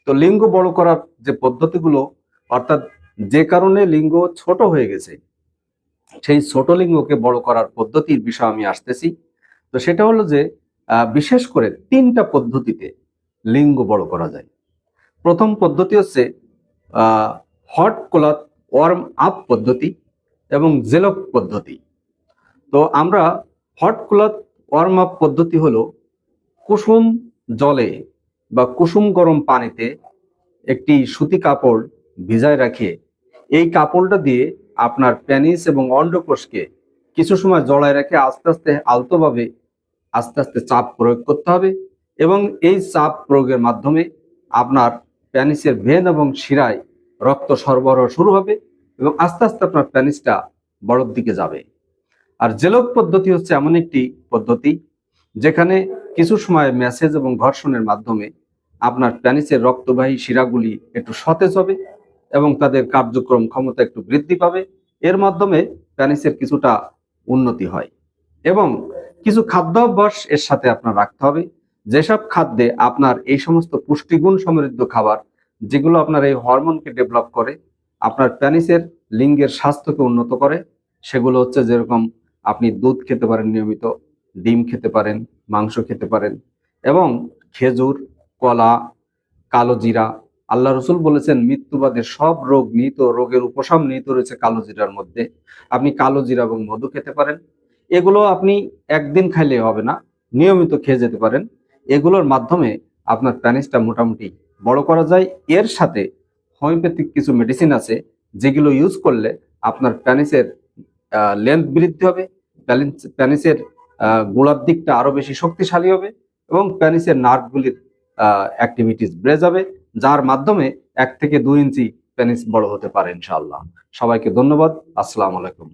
তো লিঙ্গ বড় করার যে পদ্ধতিগুলো, অর্থাৎ যে কারণে লিঙ্গ ছোট হয়ে গেছে সেই ছোট লিঙ্গকে বড় করার পদ্ধতির বিষয়ে আমি আসতেছি। তো সেটা হলো যে বিশেষ করে 3টা পদ্ধতিতে লিঙ্গ বড় করা যায়। প্রথম পদ্ধতি হচ্ছে হট ক্লথ ওয়ার্ম আপ পদ্ধতি এবং জেলক পদ্ধতি। তো আমরা হট ক্লথ ওয়ার্ম আপ পদ্ধতি হলো কুসুম জলে বা কুসুম গরম পানিতে একটি সুতি কাপড় ভিজায় রাখিয়ে এই কাপড়টা দিয়ে আপনার পেনিস এবং অন্ডকোষকে কিছু সময় জড়ায় রেখে আস্তে আস্তে আলতোভাবে আস্তে আস্তে চাপ প্রয়োগ করতে হবে এবং এই চাপ প্রয়োগের মাধ্যমে আপনার পেনিসের ভেন এবং শিরায় রক্ত সরবরাহ শুরু হবে এবং আস্তে আস্তে আপনার পেনিসটা বড়র দিকে যাবে। আর জেলক পদ্ধতি হচ্ছে এমন একটি পদ্ধতি যেখানে কিছু সময় ম্যাসেজ এবং ঘর্ষণের মাধ্যমে আপনার পেনিসের রক্তবাহী শিরাগুলি একটু সতেজ হবে এবং তাদের কার্যক্রম ক্ষমতা একটু বৃদ্ধি পাবে। এর মাধ্যমে পেনিসের কিছুটা উন্নতি হয় এবং কিছু খাদ্যাভ্যাস এর সাথে আপনার রাখতে হবে, যেসব খাদ্যে আপনার এই সমস্ত পুষ্টিগুণ সমৃদ্ধ খাবার যেগুলো আপনার এই হরমোনকে ডেভেলপ করে, আপনার পেনিসের লিঙ্গের স্বাস্থ্যকে উন্নত করে, সেগুলো হচ্ছে যেরকম আপনি দুধ খেতে পারেন নিয়মিত, ডিম খেতে পারেন, মাংস খেতে পারেন এবং খেজুর, কলা, কালো জিরা। আল্লাহ রসুল বলেছেন মৃত্যুবাদের সব রোগ নিহিত, রোগের উপশম নিহিত রয়েছে কালো জিরার মধ্যে। আপনি কালো জিরা এবং মধু খেতে পারেন। এগুলো আপনি একদিন খাইলে হবে না, নিয়মিত খেয়ে যেতে পারেন। এগুলোর মাধ্যমে আপনার পেনিসটা মোটামুটি বড় করা যায়। এর সাথে হোমিওপ্যাথিক কিছু মেডিসিন আছে যেগুলো ইউজ করলে আপনার পেনিসের লেন্থ বৃদ্ধি হবে, পেনিসের গোড়ার দিকটা আরো বেশি শক্তিশালী হবে এবং পেনিসের নার্ভগুলির অ্যাক্টিভিটিস বেড়ে যাবে, যার মাধ্যমে 1 থেকে 2 ইঞ্চি পেনিস বড় হতে পারে ইনশাআল্লাহ। সবাইকে ধন্যবাদ। আসসালামু আলাইকুম।